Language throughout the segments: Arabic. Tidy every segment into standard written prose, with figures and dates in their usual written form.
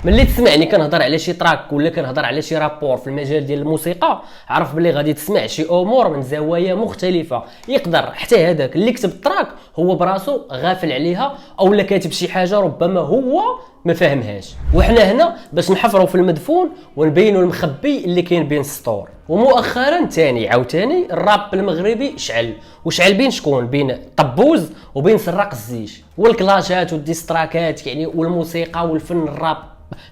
ملي تسمعني كنهضر على شي تراك ولا كنهضر على شي رابور في المجال ديال الموسيقى، عرف بلي غادي تسمع شي امور من زوايا مختلفه. يقدر حتى هذاك اللي كتب التراك هو براسو غافل عليها، اولا كاتب شي حاجه ربما هو ما فاهمهاش. وحنا هنا باش نحفروا في المدفون ونبينوا المخبي اللي كاين بين السطور. ومؤخرا عاوتاني الراب المغربي وشعل بين شكون؟ بين طبوز وبين سراق الزيش، والكلاشات والديستراكات يعني، والموسيقى والفن الراب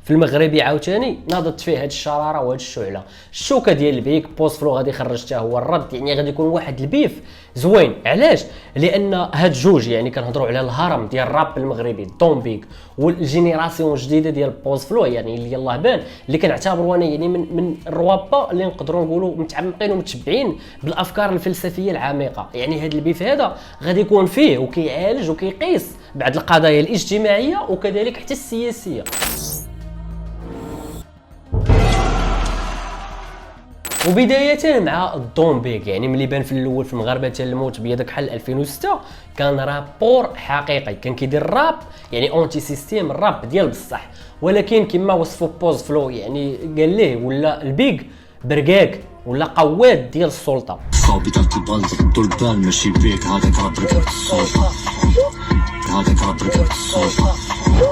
في المغربي عاوتاني ناضت فيه هاد الشراره وهاد الشعله. الشوكه ديال البيك بوست فلو غادي يخرج حتى هو الرد، يعني غادي يكون واحد البيف زوين. علاش؟ لان هاد جوج يعني كنهضروا على الهرم ديال الراب المغربي دون بيك والجينيراسيون الجديده ديال بوست فلو، يعني اللي يلاه بان اللي كنعتبروا انا يعني من الروابا اللي نقدروا نقولوا متعمقين ومتشبعين بالافكار الفلسفيه العميقه. يعني هاد البيف هذا غادي يكون فيه وكيعالج وكيقيس بعض القضايا الاجتماعيه وكذلك حتى السياسيه. وبداية مع الدون بيك، يعني ملي بان في الاول في المغاربه الموت بيدك حل 2006 كان رابور حقيقي، كان كيدير الراب يعني اونتي سيستيم، الراب ديال بصح. ولكن كما وصفوا بوز فلو يعني قال ليه ولا البيك برقاق ولا قواد ديال السلطه. صوبي تاعك البلد ردوا البال ماشي بيك، هذاك راب ركبت السلطه، هذاك راب ركبت السلطه.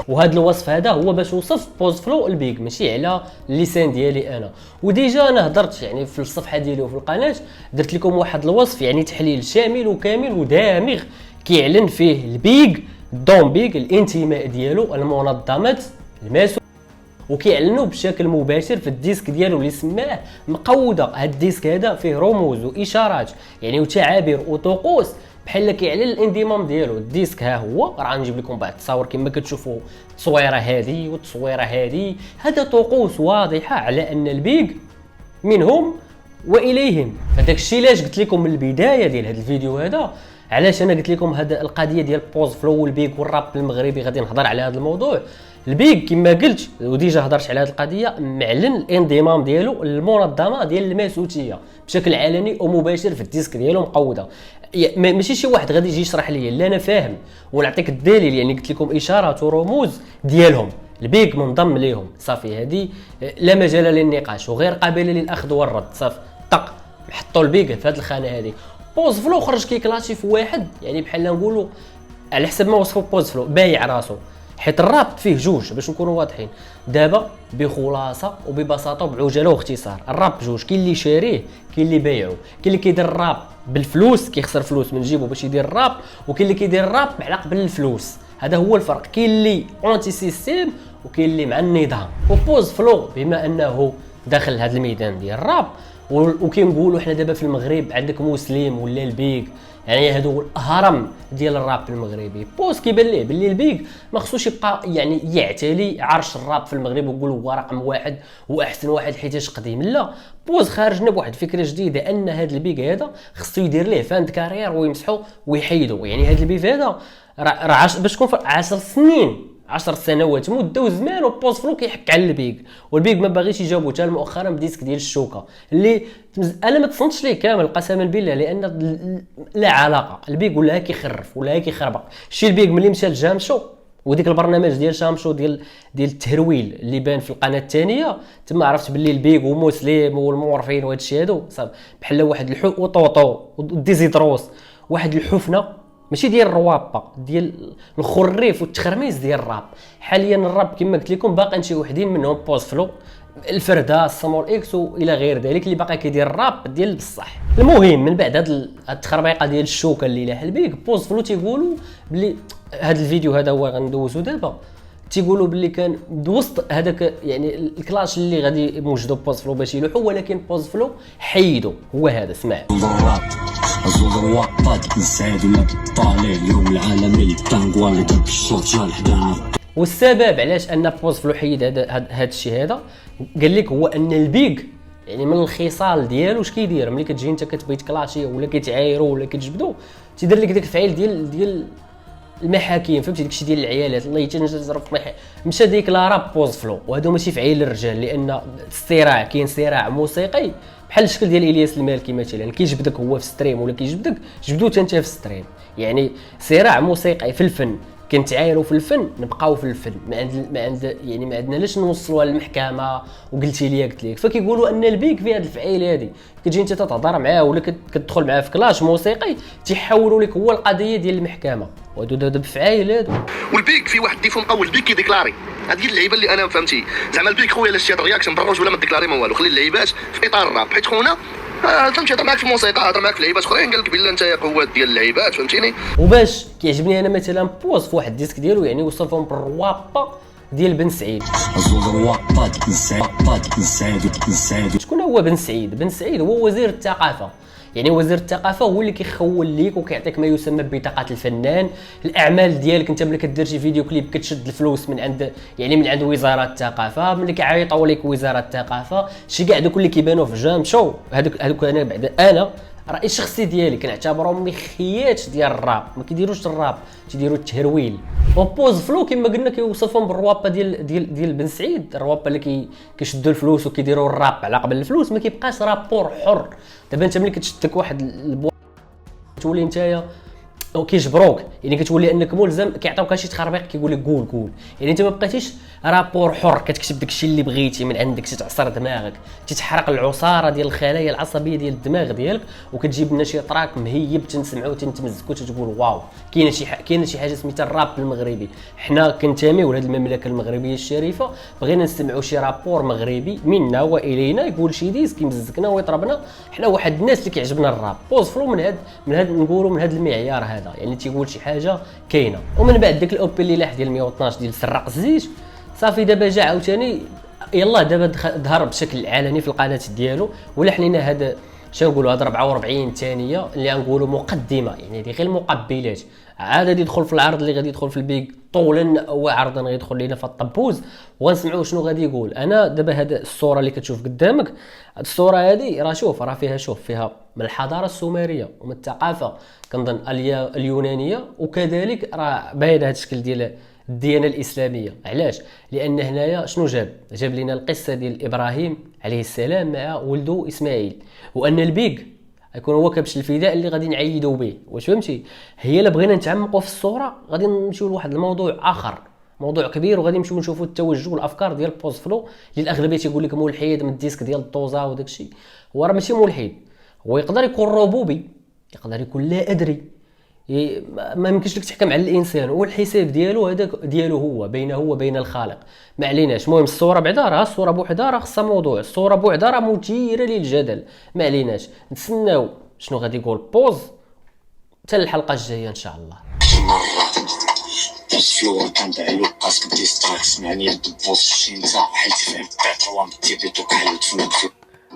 وهذا الوصف هذا هو باش وصف بوز فلو البيك، ماشي على اللسان ديالي انا. وديجا انا هضرت يعني في الصفحه ديالي وفي القناه درت لكم واحد الوصف يعني تحليل شامل وكامل ودامغ كيعلن فيه البيك دون بيك الانتماء ديالو المنظمات الماسونيه، وكيعلنوا بشكل مباشر في الديسك ديالو اللي سماه مقوده. هاد الديسك هذا فيه رموز واشارات يعني وتعابير وطقوس بحال كيعلن الانضمام ديالو. الديسك ها هو، راه نجيب لكم بعض التصاور كما كتشوفوا، التصويره هذه والتصويره هذه، هذا طقوس واضحه على ان البيك منهم واليهم. هذاك الشيء علاش قلت لكم من البدايه ديال هذا الفيديو هذا، علاش انا قلت لكم هذا القضيه ديال بوز فلو والبيك والراب المغربي غادي نهضر على هذا الموضوع. البيك كما قلت وديجا هضرت على هذه القضيه، معلن الانضمام ديالو للمنظمه ديال الماسوتيه بشكل علني ومباشر في الديسك ديالو مقوده. ماشي شي واحد غادي يجي يشرح لي، لا انا فاهم ونعطيك الدليل. يعني قلت لكم اشارات ورموز ديالهم، البيك منضم ليهم صافي، هذه لا مجال للنقاش وغير قابله للاخذ والرد. صافي طق حطوا البيك في هذه الخانه هذه. بوز فلو خرج كيكلاشي في واحد يعني بحال نقولوا على حسب ما وصفوا بوز فلو بايع راسو، حيت الراب فيه جوج باش نكونوا واضحين دابا بخلاصه وببساطه وبعجاله واختصار. الراب جوج، كاين اللي شاريه كاين اللي بايعو، كاين اللي كيدير الراب بالفلوس كيخسر فلوس من جيبو باش يدير الراب، وكاين اللي كيدير الراب معلق بالفلوس. هذا هو الفرق، كاين اللي اونتي سيستيم وكاين اللي مع النظام. وبوز فلو بما انه داخل هذا الميدان ديال الراب وكنقولوا حنا دابا في المغرب عندك مسلم ولا البيك، يعني هادو الهرم ديال الراب المغربي. بوز كيبان ليه باللي البيك ما خصوش يبقى يعني يعتلي عرش الراب في المغرب ويقول هو رقم واحد واحسن واحد حيتاش قديم. لا، بوز خارجنا بواحد الفكره جديده ان هذا البيك هذا خصو يدير ليه فاند كارير ويمسحو ويحيدو. يعني هذا البيك هذا راه باش تكون 10 سنين 10 سنوات مده وزمان وبوز فلو كيحك على البيك، والبيك ما باغيش يجاوبو حتى مؤخرا بديسك ديال الشوكه اللي انا ما تصنتش ليه كامل قسما بالله، لان لا علاقه. البيك ولا كيخرف ولا كيخربق. شي البيك ملي مشى لجامشو وديك البرنامج ديال شامشو ديال التهرويل اللي بان في القناه الثانيه، تما عرفت باللي البيك ومسلم والمورفين وهذا الشيء هادو صافي بحال واحد الحو وطوطو وديزيدروس، واحد الحفنه ماشي ديال الروابه ديال الخريف والتخرميز ديال الراب. حاليا الراب كما قلت لكم باقي شي وحدين منهم بوز فلو، الفرده، سمول اكس والى غير ذلك اللي باقي كيدير الراب ديال بصح. المهم من بعد هاد التخربيقه ديال الشوكه اللي لاح البيك، بوز فلو تيقولوا بلي هاد الفيديو هذا هو غندوزو دابا، تيقولوا باللي كان وسط هذاك يعني الكلاش اللي غادي موجدوا بوز فلو باش يلوحوا، ولكن بوز فلو حيدو. هو هذا اسمع. أزول الوقت نسعد ولا بالطالع اليوم العالمي التانغوا اللي درب الشوط جال حدانا. والسبب علاش ان بوز فلو حيد هذا الشيء هذا قال لك هو ان البيك يعني من الخصال ديالو واش كيدير ملي كتجي انت كتبغي تكلاشي ولا كيتعايروا ولا كتجبدوا، تيدير لك داك الفعيل ديال المحاكم، فهمتي داكشي ديال العيالات الله يتنجرف مشى ديك لا راب بوز فلو. وهادو ماشي فعيل الرجال، لان الصراع كاين صراع موسيقي بحال الشكل ديال الياس المالكي مثلا، كيجبدك هو في ستريم ولا كيجبدك جبدو انت في ستريم. يعني صراع موسيقي في الفن كنتعايروا في الفن نبقاو في الفن، ما عندنا لاش نوصلوها للمحكمه وقلتي لي قلت لك. فكيقولوا ان البيك في هذه الفعيله هذه كتجي انت تهضر معاه ولا كتدخل معاه في كلاش موسيقي تيحولوا لك هو القضيه ديال المحكمه، وهادو بفعايل هادو. والبيك في واحد ديفو مقوي، البيك كيديكلاري. هذه اللعيبه اللي انا فهمتي زعما البيك خويا لا شتي الرياكشن دروج ولا ما ديكلاري ما والو، خلي اللعيبات في اطار الراب. حيت خونا فهمتي هضر معاك في الموسيقى، هضر معاك في لعيبات اخرين، قال لك بلا انت قوات ديال اللعيبات فهمتيني. وباش كيعجبني انا مثلا بوز في واحد الديسك ديالو يعني وصفهم بالروابه ديال بن سعيد. شكون هو بن سعيد؟ بن سعيد هو وزير الثقافه، يعني وزير الثقافه هو اللي كيخول ليك وكيعطيك ما يسمى ببطاقه الفنان. الاعمال ديالك انت ملي كدير شي فيديو كليب كتشد الفلوس من عند وزاره الثقافه، ملي كيعيطوا لك وزاره الثقافه شي كاع دوك اللي كيبانوا في جام شو هذوك انا بعد انا الراي الشخصي ديالي كنعتبرهم مخيات ديال الراب، ما كيديروش الراب تيديروا التهرويل. وبوز فلو كما قلنا كيوصفهم بالروابه ديال بن سعيد، الروابه اللي كيشدوا الفلوس وكيديروا الراب على قبل الفلوس، ما كيبقاش رابور حر. دابا انت ملي كتشدك واحد تولي نتايا كيجبروك، يعني كتولي انك ملزم كيعطيوك شي تخربيق كيقول لك قول، يعني انت ما بقيتيش رابور حر كتكتب داكشي اللي بغيتي من عندك، تعصر دماغك، تتحرق العصاره ديال الخلايا العصبيه ديال الدماغ ديالك، وكتجيب لنا شي تراك مهيب تنسمعو تنتمزكو تتقول واو. كاينه شي حاجه سميتها الراب المغربي. حنا كنتميو لهاد المملكه المغربيه الشريفه، بغينا نسمعوا شي رابور مغربي منا والينا يقول شي ديسك يمزكنا ويطربنا. حنا واحد الناس اللي كيعجبنا الراب. بوز فلو من هاد نقولوا من هاد المعيار هذا، يعني تيقول شي حاجه كاينه. ومن بعد داك الاوبي اللي لاح ديال 112 ديال سرق الزيت صافي دابا جا عاوتاني يلا دابا ظهر بشكل علني في القناه ديالو ولح لينا هذا شنو نقولوا هذا 44 ثانيه اللي غنقولوا مقدمه، يعني هذه غير المقبلات. عاد غادي يدخل في العرض اللي غادي يدخل في البيك طولا وعرضا غيدخل لينا في الطبوز وغنسمعوا شنو غادي يقول. انا دابا هذا الصوره اللي كتشوف قدامك، الصوره هذه راه شوف راه فيها من الحضاره السومريه ومن الثقافه كنظن اليونانيه، وكذلك راه باين هذا الشكل ديال الديانه الاسلاميه. علاش؟ لان هنايا شنو جاب لنا القصه ديال ابراهيم عليه السلام مع ولده اسماعيل، وان البيك يكون هو كبش الفداء اللي غادي نعيدوا به. واش فهمتي؟ هي الا بغينا نتعمقوا في الصوره غادي نمشيو لواحد الموضوع اخر، موضوع كبير، وغادي نمشيو نشوفوا التوجه والافكار ديال بوز فلو اللي الاغلبيه تيقول لك ملحد من الديسك ديال الطوزه وداك الشيء. هو راه ماشي ملحد، هو يقدر يكون ربوبي، يقدر يكون لا ادري، ما يمكنش لك تحكم على الانسان، هو الحساب ديالو هذاك ديالو هو بينه وبين الخالق. ما عليناش. المهم الصوره بعدا راه الصوره بوحدها راه خصها موضوع، الصوره بوحدها راه مثيره للجدل. ما عليناش، نتسناو شنو غادي يقول بوز حتى الحلقه الجايه ان شاء الله. بوز فلو كان دعيلو باسك ديستراكس معني الدبوس شي نتا حيت فهمت باتر وان تيبي دوك حلوت في